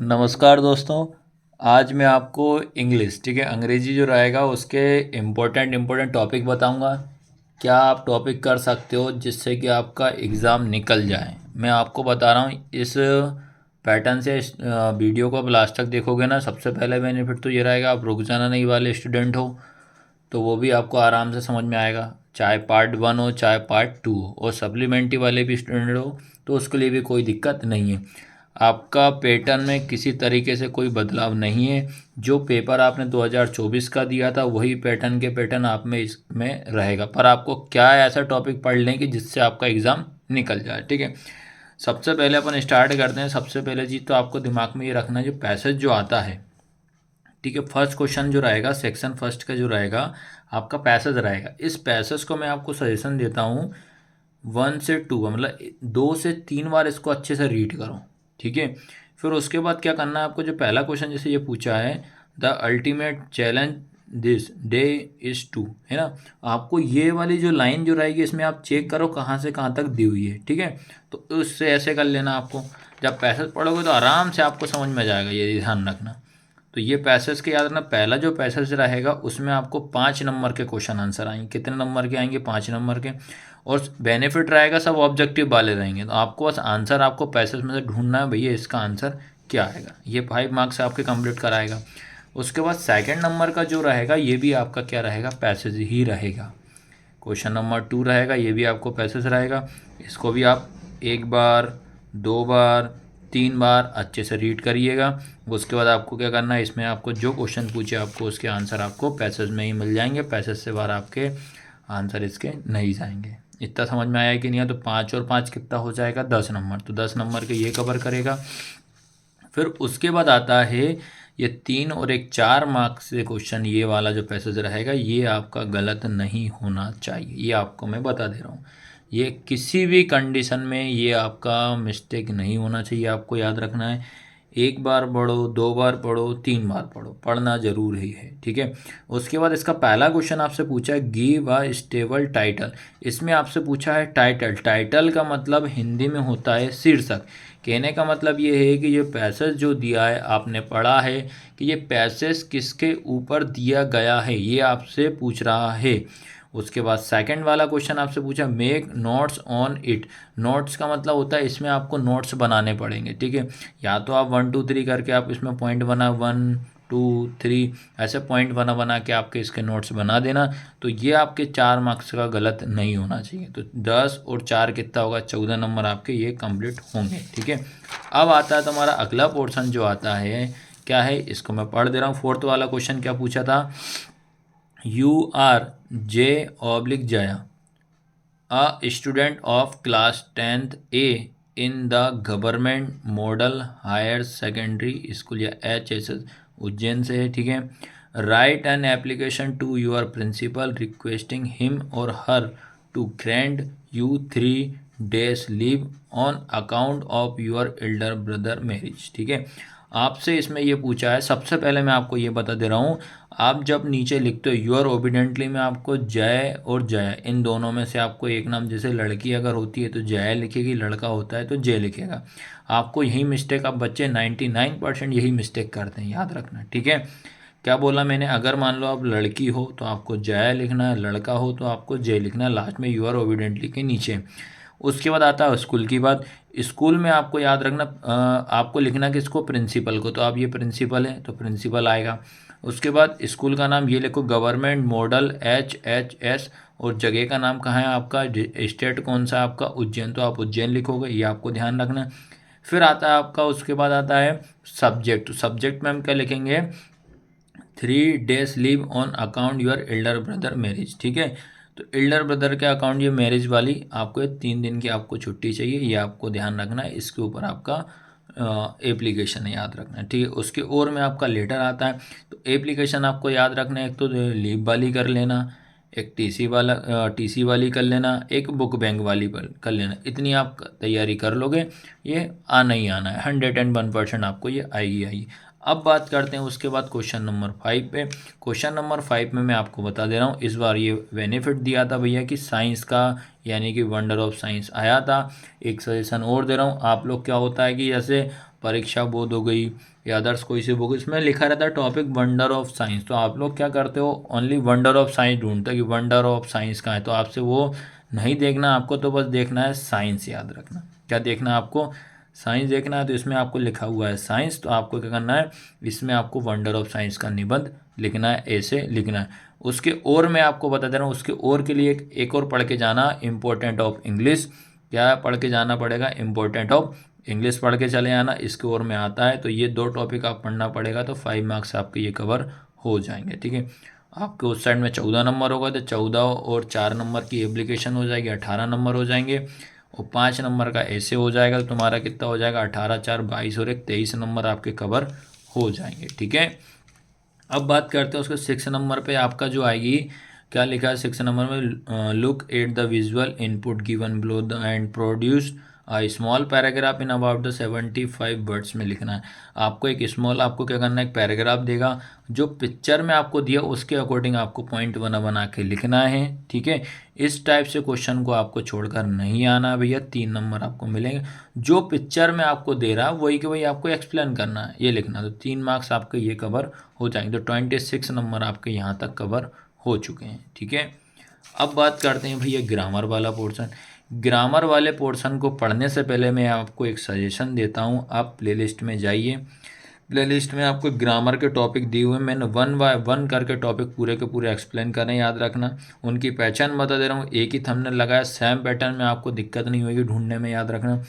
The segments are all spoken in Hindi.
नमस्कार दोस्तों। आज मैं आपको इंग्लिश, ठीक है, अंग्रेजी जो रहेगा उसके इम्पोर्टेंट टॉपिक बताऊंगा। क्या आप टॉपिक कर सकते हो जिससे कि आपका एग्ज़ाम निकल जाए। मैं आपको बता रहा हूँ इस पैटर्न से। इस वीडियो को आप लास्ट तक देखोगे ना, सबसे पहले बेनिफिट तो ये रहेगा, आप रुक जाना नहीं वाले स्टूडेंट हो तो वो भी आपको आराम से समझ में आएगा, चाहे पार्ट 1 हो चाहे पार्ट 2 हो, और सप्लीमेंट्री वाले भी स्टूडेंट हो तो उसके लिए भी कोई दिक्कत नहीं है। आपका पैटर्न में किसी तरीके से कोई बदलाव नहीं है। जो पेपर आपने 2024 का दिया था वही पैटर्न के पैटर्न आप में इसमें रहेगा, पर आपको क्या ऐसा टॉपिक पढ़ लें कि जिससे आपका एग्ज़ाम निकल जाए। ठीक है, सबसे पहले अपन स्टार्ट करते हैं। सबसे पहले चीज़ तो आपको दिमाग में ये रखना है, जो पैसेज जो आता है, ठीक है, फर्स्ट क्वेश्चन जो रहेगा सेक्शन फर्स्ट का जो रहेगा आपका पैसेज रहेगा। इस पैसेज को मैं आपको सजेशन देता हूँ 1 से 2, मतलब 2 से 3 बार इसको अच्छे से रीड करो। ठीक है, फिर उसके बाद क्या करना है आपको, जो पहला क्वेश्चन जैसे ये पूछा है, the ultimate challenge this day is to, है ना। आपको ये वाली जो लाइन जो रहेगी इसमें आप चेक करो कहाँ से कहाँ तक दी हुई है। ठीक है, तो उससे ऐसे कर लेना। आपको जब पैसेज पढ़ोगे तो आराम से आपको समझ में आ जाएगा, ये ध्यान रखना। तो ये पैसेज के याद रखना, पहला जो पैसेज रहेगा उसमें आपको 5 नंबर के क्वेश्चन आंसर आएंगे। कितने नंबर के आएंगे? 5 नंबर के। और बेनिफिट रहेगा सब ऑब्जेक्टिव वाले रहेंगे, तो आपको बस आंसर आपको पैसेज में से ढूंढना है, भैया इसका आंसर क्या आएगा। ये 5 मार्क्स आपके कंप्लीट कराएगा। उसके बाद सेकंड नंबर का जो रहेगा ये भी आपका क्या रहेगा, पैसेज ही रहेगा। क्वेश्चन नंबर 2 रहेगा, ये भी आपको पैसेज रहेगा। इसको भी आप 1 बार, 2 बार, 3 बार अच्छे से रीड करिएगा। उसके बाद आपको क्या करना है, इसमें आपको जो क्वेश्चन पूछे आपको उसके आंसर आपको पैसेज में ही मिल जाएंगे। पैसेज से बाहर आपके आंसर इसके नहीं जाएंगे। इतना समझ में आया कि नहीं है? तो 5 और 5 कितना हो जाएगा, 10 नंबर। तो 10 नंबर के ये कवर करेगा। फिर उसके बाद आता है ये 3 और 1 4 मार्क्स से क्वेश्चन। ये वाला जो पैसेज रहेगा ये आपका गलत नहीं होना चाहिए, ये आपको मैं बता दे रहा हूँ। ये किसी भी कंडीशन में ये आपका मिस्टेक नहीं होना चाहिए, आपको याद रखना है। 1 बार पढ़ो, 2 बार पढ़ो, 3 बार पढ़ो, पढ़ना जरूर ही है। ठीक है, उसके बाद इसका पहला क्वेश्चन आपसे पूछा है गिव अ स्टेबल टाइटल। इसमें आपसे पूछा है टाइटल। टाइटल का मतलब हिंदी में होता है शीर्षक। कहने का मतलब ये है कि ये पैसेज जो दिया है, आपने पढ़ा है कि ये पैसेज किसके ऊपर दिया गया है, ये आपसे पूछ रहा है। उसके बाद सेकंड वाला क्वेश्चन आपसे पूछा make notes on it. Notes का मतलब होता है इसमें आपको नोट्स बनाने पड़ेंगे। ठीक है, या तो आप 1 2 3 करके आप इसमें पॉइंट बना 1 2 3 ऐसे पॉइंट बना बना के आपके इसके नोट्स बना देना। तो ये आपके 4 मार्क्स का गलत नहीं होना चाहिए। तो 10 और 4 कितना होगा, 14 नंबर आपके ये कंप्लीट होंगे। ठीक है, अब आता है तुम्हारा अगला पोर्शन जो आता है क्या है, इसको मैं पढ़ दे रहा हूँ। फोर्थ वाला क्वेश्चन क्या पूछा था, you R J oblique Jaya a student of class 10th A in the government model higher secondary school या HSS उज्जैन से है। ठीक है, write an application to your principal requesting him और her to grant you 3 days leave on account of your elder brother marriage. ठीक है, आपसे इसमें ये पूछा है। सबसे पहले मैं आपको ये बता दे रहा हूँ, आप जब नीचे लिखते हो यूर ओबिडेंटली में आपको जय और जया इन दोनों में से आपको एक नाम, जैसे लड़की अगर होती है तो जया लिखेगी, लड़का होता है तो जय लिखेगा। आपको यही मिस्टेक, आप बच्चे 99% यही मिस्टेक करते हैं, याद रखना। ठीक है, क्या बोला मैंने, अगर मान लो आप लड़की हो तो आपको जया लिखना है, लड़का हो तो आपको जय लिखना है लास्ट में यूर ओबिडेंटली के नीचे। उसके बाद आता है स्कूल की बात। स्कूल में आपको याद रखना, आपको लिखना किसको, प्रिंसिपल को। तो आप ये प्रिंसिपल है तो प्रिंसिपल आएगा। उसके बाद स्कूल का नाम ये लिखो गवर्नमेंट मॉडल HHS, और जगह का नाम कहाँ है आपका, स्टेट कौन सा आपका, उज्जैन, तो आप उज्जैन लिखोगे, ये आपको ध्यान रखना है। फिर आता है आपका, उसके बाद आता है सब्जेक्ट। सब्जेक्ट में हम क्या लिखेंगे, 3 days leave on account your elder brother marriage. ठीक है, तो एल्डर ब्रदर के अकाउंट ये मैरिज वाली आपको 3 दिन की आपको छुट्टी चाहिए, ये आपको ध्यान रखना है। इसके ऊपर आपका एप्लीकेशन है, याद रखना है। ठीक है, उसके और में आपका लेटर आता है। तो एप्लीकेशन आपको याद रखना है, एक तो लीव वाली कर लेना, एक टीसी वाली कर लेना, एक बुक बैंक वाली कर लेना। इतनी आप तैयारी कर लोगे, ये आना ही आना है, 101% आपको ये आएगी आएगी। अब बात करते हैं उसके बाद क्वेश्चन नंबर 5 पे। क्वेश्चन नंबर 5 में मैं आपको बता दे रहा हूँ, इस बार ये बेनिफिट दिया था भैया कि साइंस का, यानी कि वंडर ऑफ साइंस आया था। एक सजेशन और दे रहा हूँ, आप लोग क्या होता है कि जैसे परीक्षा बोध हो गई या अदर्स कोई सी बुक, इसमें लिखा रहता है टॉपिक वंडर ऑफ साइंस। तो आप लोग क्या करते हो, ओनली वंडर ऑफ साइंस ढूंढते हो कि वंडर ऑफ साइंस कहाँ है, तो आपसे वो नहीं देखना आपको, तो बस देखना है साइंस। याद रखना क्या देखना है आपको, साइंस देखना है। तो इसमें आपको लिखा हुआ है साइंस, तो आपको क्या करना है, इसमें आपको वंडर ऑफ साइंस का निबंध लिखना है, ऐसे लिखना है। उसके और मैं आपको बता दे रहा हूँ, उसके और के लिए एक और पढ़ के जाना, इम्पोर्टेंट ऑफ इंग्लिश। क्या पढ़ के जाना पड़ेगा, इम्पोर्टेंट ऑफ इंग्लिश पढ़ के चले आना, इसके और में आता है। तो ये 2 टॉपिक आप पढ़ना पड़ेगा, तो 5 मार्क्स आपके ये कवर हो जाएंगे। ठीक है, आपके उस साइड में 14 नंबर होगा, तो 14 और 4 नंबर की एप्लीकेशन हो जाएगी, 18 नंबर हो जाएंगे। और 5 नंबर का ऐसे हो जाएगा, तो तुम्हारा कितना हो जाएगा, 18 4 22 और 1 23 नंबर आपके कवर हो जाएंगे। ठीक है, अब बात करते हैं उसके 6 नंबर पे आपका जो आएगी, क्या लिखा है 6 नंबर में, look at the visual input given below the end produce a small paragraph in about the 75 words में लिखना है। आपको एक स्मॉल, आपको क्या करना है, एक पैराग्राफ देगा, जो पिक्चर में आपको दिया उसके अकॉर्डिंग आपको पॉइंट बना बना के लिखना है। ठीक है, इस टाइप से क्वेश्चन को आपको छोड़कर नहीं आना भैया, 3 नंबर आपको मिलेंगे। जो पिक्चर में आपको दे रहा है वही के वही आपको एक्सप्लेन करना है, ये लिखना। तो 3 मार्क्स आपके ये कवर हो जाएंगे। तो 26 नंबर आपके यहाँ तक कवर हो चुके हैं। ठीक है, अब बात करते हैं भैया ग्रामर वाला पोर्शन। ग्रामर वाले पोर्शन को पढ़ने से पहले मैं आपको एक सजेशन देता हूँ, आप प्लेलिस्ट में जाइए। प्लेलिस्ट में आपको ग्रामर के टॉपिक दिए हुए हैं, मैंने 1 बाय 1 करके टॉपिक पूरे के पूरे एक्सप्लेन करने, याद रखना। उनकी पहचान बता दे रहा हूँ, एक ही थंबनेल लगाया, सेम पैटर्न में, आपको दिक्कत नहीं होगी ढूंढने में, याद रखना।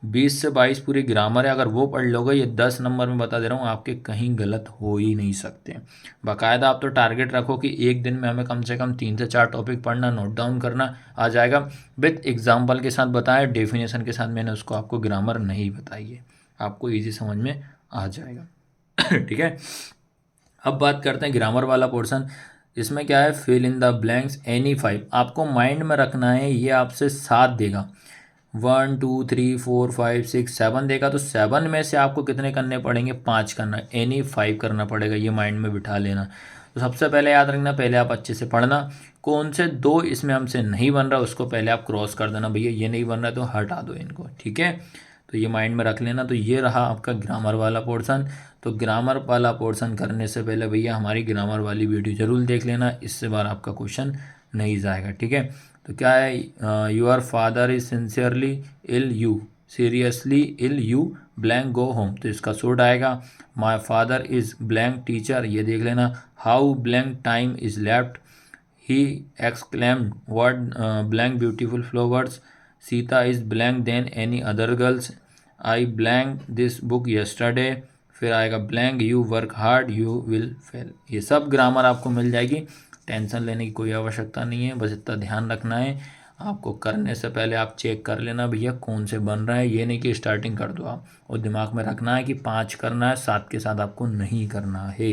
20 से 22 पूरी ग्रामर है, अगर वो पढ़ लोगे, ये 10 नंबर में बता दे रहा हूँ, आपके कहीं गलत हो ही नहीं सकते। बाकायदा आप तो टारगेट रखो कि एक दिन में हमें कम से कम 3 से 4 टॉपिक पढ़ना, नोट डाउन करना आ जाएगा। विथ एग्जाम्पल के साथ बताया, डेफिनेशन के साथ मैंने उसको आपको ग्रामर नहीं बताई है, आपको ईजी समझ में आ जाएगा। ठीक है, अब बात करते हैं ग्रामर वाला पोर्शन। इसमें क्या है, fill in the blanks any 5, आपको माइंड में रखना है, ये आपसे 7 देगा, 1 2 3 4 5 6 7 देगा, तो 7 में से आपको कितने करने पड़ेंगे, 5 करना, एनी 5 करना पड़ेगा, ये माइंड में बिठा लेना। तो सबसे पहले याद रखना, पहले आप अच्छे से पढ़ना, कौन से 2 इसमें हमसे नहीं बन रहा उसको पहले आप क्रॉस कर देना, भैया ये नहीं बन रहा तो हटा दो इनको। ठीक है, तो ये माइंड में रख लेना। तो ये रहा आपका ग्रामर वाला पोर्शन। तो ग्रामर वाला पोर्शन करने से पहले भैया हमारी ग्रामर वाली वीडियो जरूर देख लेना, इससे बार आपका क्वेश्चन नहीं जाएगा। ठीक है, तो क्या है, your father is sincerely ill, you seriously ill, you blank go home, तो इसका शॉर्ट आएगा, my father is blank teacher, ये देख लेना। How blank time is left, he exclaimed word blank beautiful flowers, Sita is blank than any other girls, I blank this book yesterday, फिर आएगा blank you work hard you will fail. ये सब ग्रामर आपको मिल जाएगी, टेंशन लेने की कोई आवश्यकता नहीं है, बस इतना ध्यान रखना है, आपको करने से पहले आप चेक कर लेना भैया कौन से बन रहा है, ये नहीं कि स्टार्टिंग कर दो आप। और दिमाग में रखना है कि 5 करना है, 7 के साथ आपको नहीं करना है।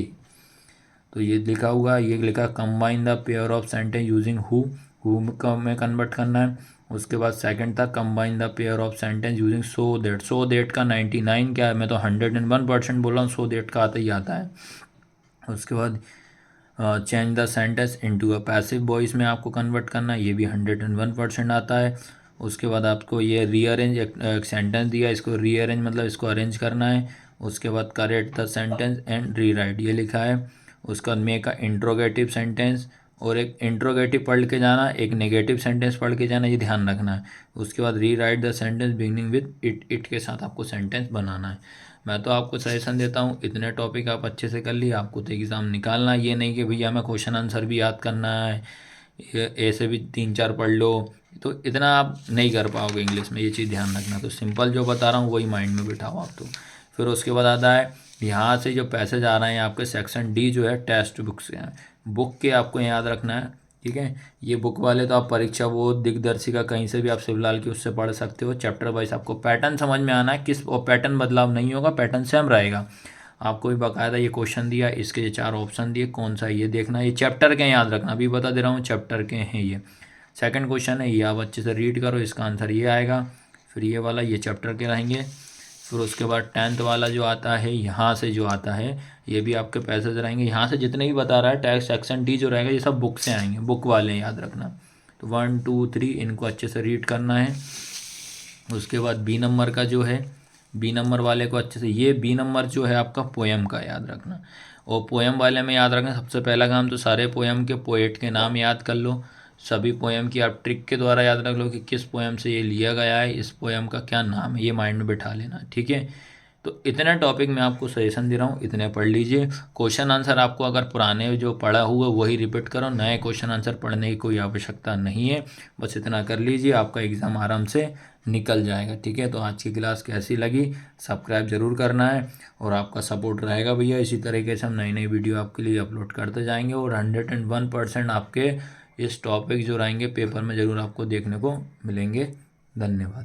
तो ये लिखा हुआ, ये लिखा combine the pair of sentence using who में कन्वर्ट करना है। उसके बाद सेकंड था combine the pair of sentence using so that का 99 क्या है, मैं तो 101% बोल रहा हूँ, सो दैट का आता ही आता है। उसके बाद change the sentence into a passive voice में आपको कन्वर्ट करना है, ये भी 101% आता है। उसके बाद आपको ये रीअरेंज, एक सेंटेंस दिया, इसको रीअरेंज मतलब इसको अरेंज करना है। उसके बाद correct the sentence and rewrite, ये लिखा है। उसके बाद मेक अ इंट्रोगेटिव सेंटेंस, और एक इंट्रोगेटिव पढ़ के जाना, एक नेगेटिव सेंटेंस पढ़ के जाना, ये ध्यान रखना है। उसके बाद री right the sentence beginning with it के साथ आपको सेंटेंस बनाना है। मैं तो आपको सजेशन देता हूँ, इतने टॉपिक आप अच्छे से कर लिए, आपको तो एग्ज़ाम निकालना है, ये नहीं कि भैया हमें क्वेश्चन आंसर भी याद करना है, ऐसे भी 3 4 पढ़ लो, तो इतना आप नहीं कर पाओगे इंग्लिश में, ये चीज़ ध्यान रखना। तो सिंपल जो बता रहा हूँ वही माइंड में बिठाओ आप। तो फिर उसके बाद आता है यहाँ से जो पैसेज आ रहे हैं आपके सेक्शन डी जो है टेक्स्ट बुक से हैं, बुक के आपको याद रखना है। ठीक है, ये बुक वाले तो आप परीक्षा वो दिग्दर्शिका कहीं से भी आप शिवलाल की उससे पढ़ सकते हो, चैप्टर वाइज आपको पैटर्न समझ में आना है, किस और पैटर्न बदलाव नहीं होगा, पैटर्न सेम रहेगा। आपको भी बाकायदा ये क्वेश्चन दिया, इसके ये 4 ऑप्शन दिए, कौन सा ये देखना, ये चैप्टर के याद रखना, अभी बता दे रहा हूँ चैप्टर के हैं ये। सेकंड क्वेश्चन है ये, आप अच्छे से रीड करो, इसका आंसर ये आएगा। फिर ये वाला, ये चैप्टर के रहेंगे। फिर उसके बाद 10th वाला जो आता है, यहाँ से जो आता है ये भी आपके पैसेज रहेंगे, यहाँ से जितने भी बता रहा है टैक्स सेक्शन डी जो रहेगा ये सब बुक से आएंगे, बुक वाले हैं, याद रखना। तो 1 2 3 इनको अच्छे से रीड करना है। उसके बाद बी नंबर का जो है, बी नंबर वाले को अच्छे से, ये बी नंबर जो है आपका पोएम का याद रखना। और पोएम वाले में याद रखना सबसे पहला काम तो सारे पोएम के पोएट के नाम याद कर लो। सभी पोएम की आप ट्रिक के द्वारा याद रख लो कि किस पोएम से ये लिया गया है, इस पोएम का क्या नाम है, ये माइंड में बिठा लेना, ठीक है। तो इतने टॉपिक मैं आपको सजेशन दे रहा हूँ, इतने पढ़ लीजिए। क्वेश्चन आंसर आपको अगर पुराने जो पढ़ा हुआ वही रिपीट करो, नए क्वेश्चन आंसर पढ़ने की कोई आवश्यकता नहीं है। बस इतना कर लीजिए, आपका एग्ज़ाम आराम से निकल जाएगा, ठीक है। तो आज की क्लास कैसी लगी सब्सक्राइब ज़रूर करना है, और आपका सपोर्ट रहेगा भैया। इसी तरीके से हम नई नई वीडियो आपके लिए अपलोड करते जाएंगे, और 101% आपके इस टॉपिक जो रहेंगे पेपर में ज़रूर आपको देखने को मिलेंगे। धन्यवाद।